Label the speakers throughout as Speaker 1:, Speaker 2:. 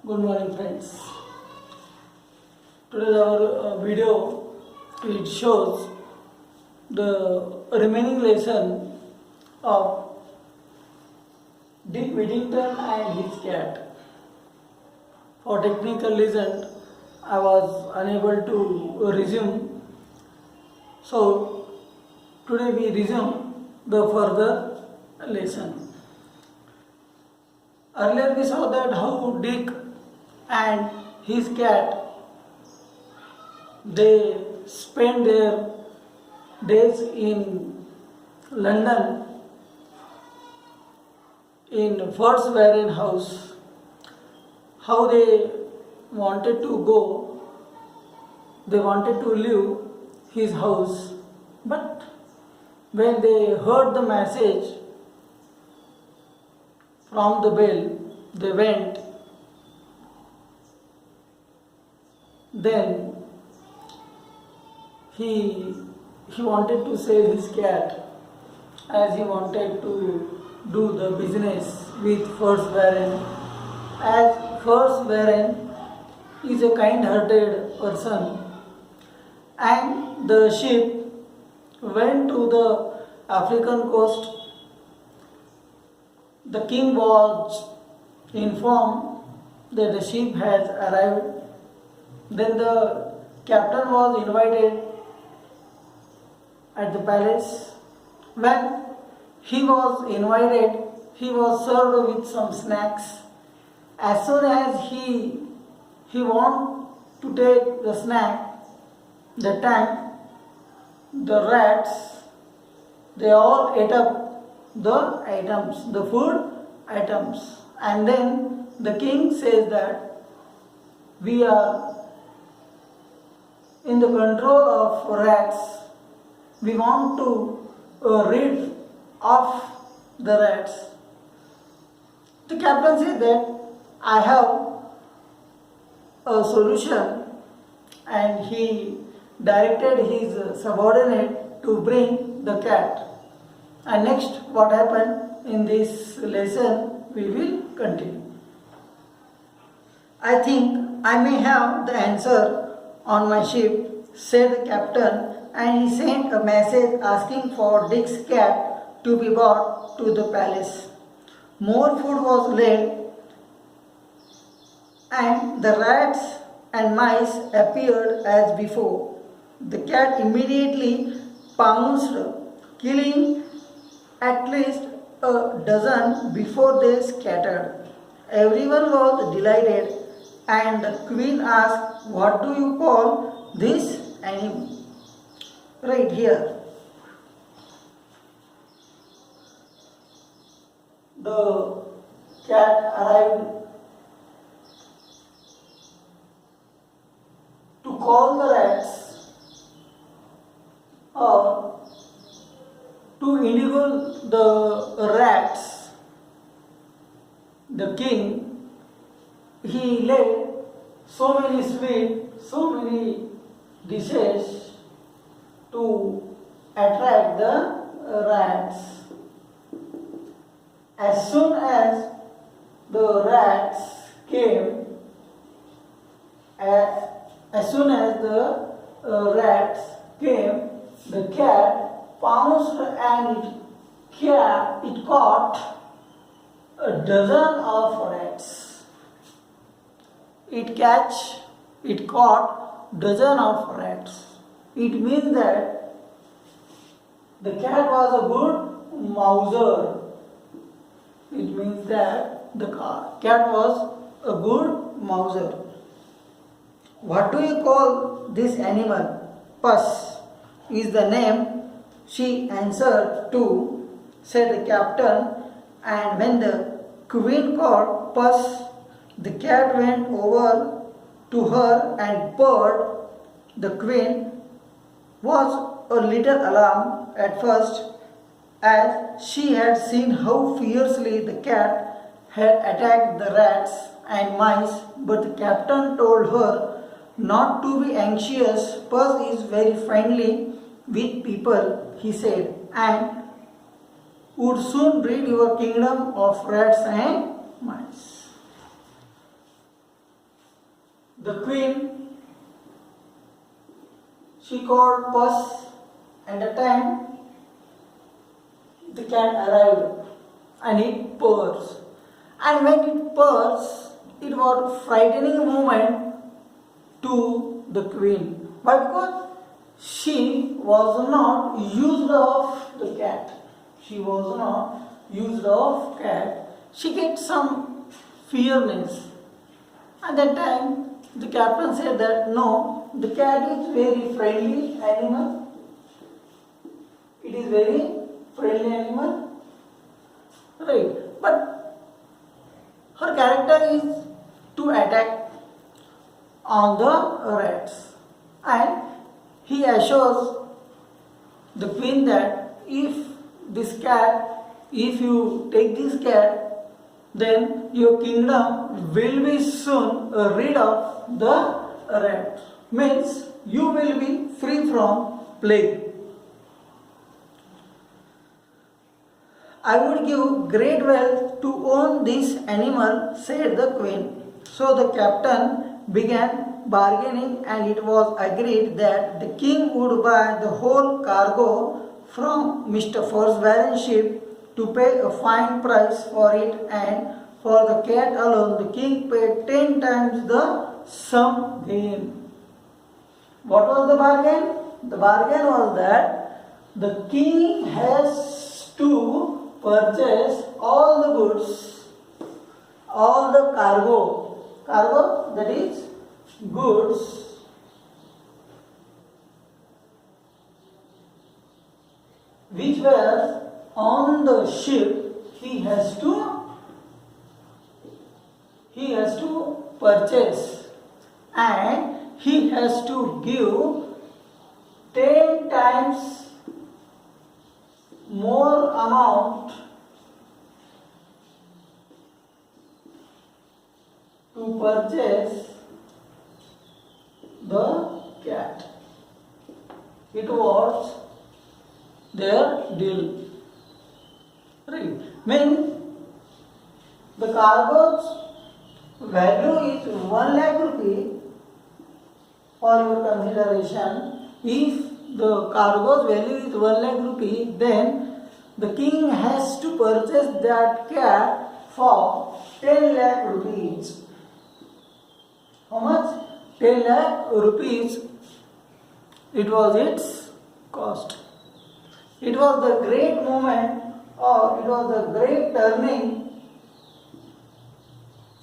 Speaker 1: Good morning, friends. Today our video it shows the remaining lesson of Dick Whittington and his cat. For technical reason, I was unable to resume. So today we resume the further lesson. Earlier we saw that how Dick and his cat they spend their days in London in Ford's Warren house. How they wanted to go, they wanted to leave his house, but when they heard the message from the bell, they went. Then he wanted to save his cat as he wanted to do the business with First Warren. As First Warren is a kind-hearted person, and the ship went to the African coast. The king was informed that the ship has arrived. Then the captain was invited at the palace. When he was invited, he was served with some snacks. As soon as he wanted to take the snack, that time the rats they all ate up the items, the food items, and then the king says that we are in the control of rats. We want to rid of the rats. The captain said that I have a solution, and he directed his subordinate to bring the cat. And next, what happened in this lesson, we will continue. I think I may have the answer on my ship, said the captain, and he sent a message asking for Dick's cat to be brought to the palace. More food was laid, and the rats and mice appeared as before. The cat immediately pounced, killing at least a dozen before they scattered. Everyone was delighted, and the queen asked, "What do you call this animal?" Right here. The cat arrived to call the rats or to enable the rats. The king, he laid so many sweets, so many dishes to attract the rats. As soon as the rats came, as soon as the rats came, the cat pounced and it caught a dozen of rats. It caught dozen of rats. It means that the cat was a good mouser. It means that the cat was a good mouser. What do you call this animal? Puss is the name she answered to, said the captain. And when the queen called Puss, the cat went over to her and purred. The queen was a little alarmed at first, as she had seen how fiercely the cat had attacked the rats and mice, but the captain told her not to be anxious. Puss is very friendly with people, he said, and would soon rid your kingdom of rats and mice. The queen, she called Puss, and the time the cat arrived and it purrs. And when it purrs, it was a frightening moment to the queen. Why? Because she was not used of the cat. She was not used of cat. She gets some fearness. At that time, the captain said that no, the cat is very friendly animal. It is very friendly animal. Right. But her character is to attack on the rats. And he assures the queen that if you take this cat, then your kingdom will be soon rid of the rat. Means you will be free from plague. I would give great wealth to own this animal, said the queen. So the captain began bargaining, and it was agreed that the king would buy the whole cargo from Mr. Forsbaren's ship to pay a fine price for it, and for the cat alone the king paid 10 times the sum given. What was the bargain? The bargain was that the king has to purchase all the goods, all the cargo that is goods which were on the ship. He has to purchase, and he has to give 10 times more amount to purchase the cat. It was their deal. Right. Means the cargo's value is 1 lakh rupee for your consideration. If the cargo's value is 1 lakh rupee, then the king has to purchase that cat for 10 lakh rupees. How much? 10 lakh rupees. It was its cost. It was the great moment, or it was the great turning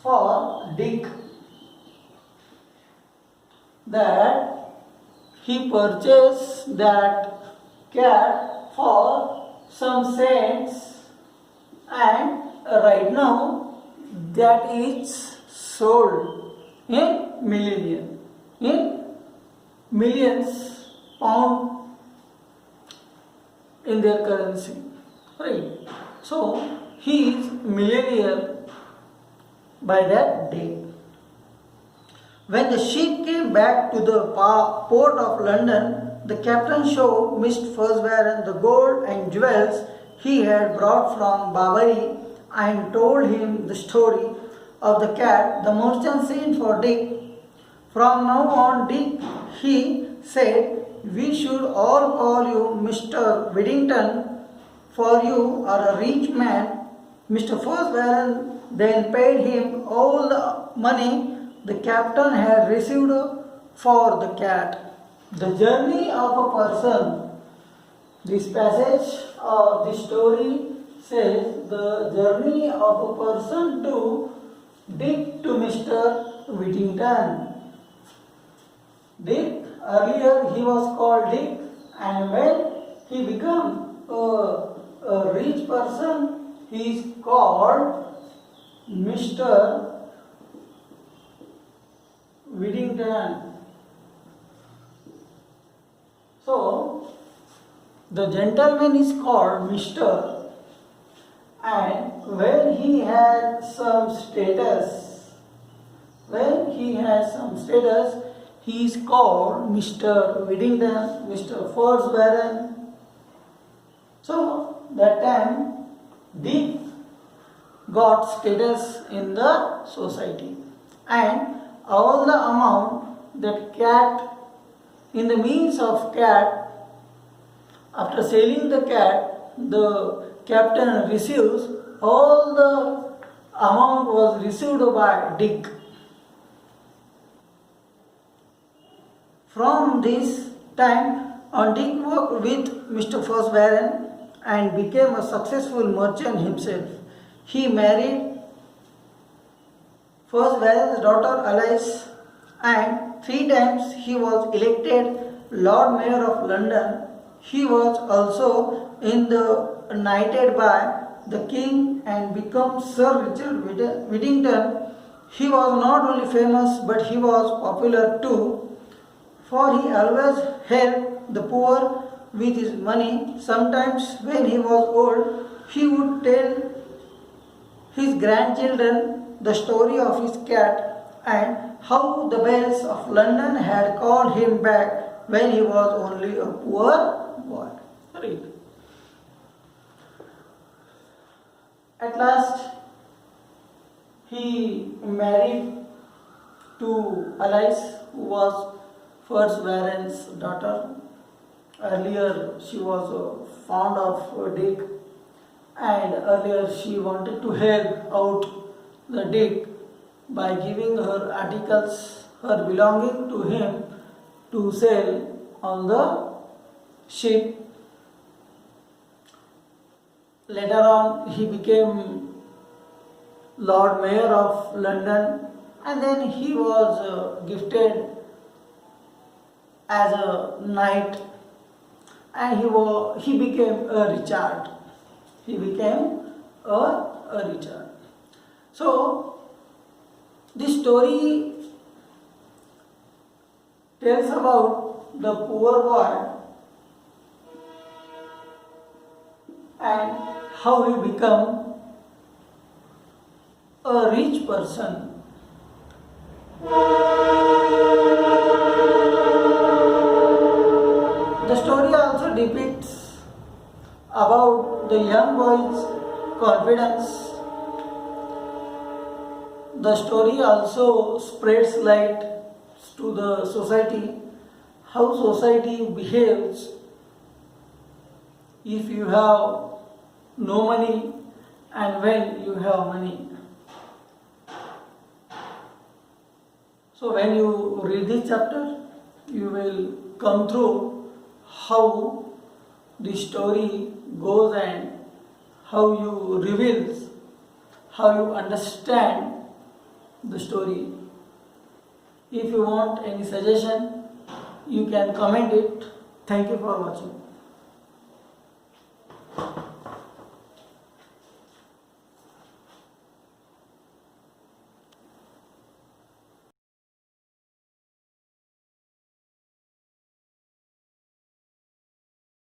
Speaker 1: for Dick, that he purchased that cat for some cents, and right now that is sold in millions pound in their currency. Right. So he is millionaire by that day. When the ship came back to the port of London, the captain showed Mr. Forsbaren the gold and jewels he had brought from Barbary, and told him the story of the cat. The merchant sent for Dick. From now on, Dick, he said, we should all call you Mr. Whittington, for you are a rich man. Mr. Forsbaren then paid him all the money the captain had received for the cat. The journey of a person. This passage or this story says the journey of a person to Dick to Mr. Whittington. Dick, earlier he was called Dick, and when he became a rich person, he is called Mr. Whittington. So, the gentleman is called Mr. And when he had some status, he is called Mr. Whittington, Mr. Forsbaren. So, that time, Dick got status in the society. And all the amount that cat, in the means of cat, after selling the cat, the captain receives all the amount was received by Dick. From this time on, Dick worked with Mr. Fosbaran and became a successful merchant himself. He married Fosbaran's daughter Alice, and 3 times he was elected Lord Mayor of London. He was also knighted by the King and became Sir Richard Whittington. He was not only famous but he was popular too, for he always helped the poor with his money. Sometimes when he was old, he would tell his grandchildren the story of his cat and how the bells of London had called him back when he was only a poor boy. Read. At last, he married to Alice, who was Fosbaran's daughter. Earlier, she was fond of Dick, and earlier she wanted to help out the Dick by giving her articles, her belonging to him to sell on the ship. Later on, he became Lord Mayor of London, and then he was gifted as a knight, and he became a Richard. He became a Richard. So this story tells about the poor boy and how he become a rich person. The story also depicts about the young boy's confidence. The story also spreads light to the society, how society behaves if you have no money and when you have money. So when you read this chapter, you will come through how the story goes and how you reveals, how you understand the story. If you want any suggestion, you can comment it. Thank you for watching.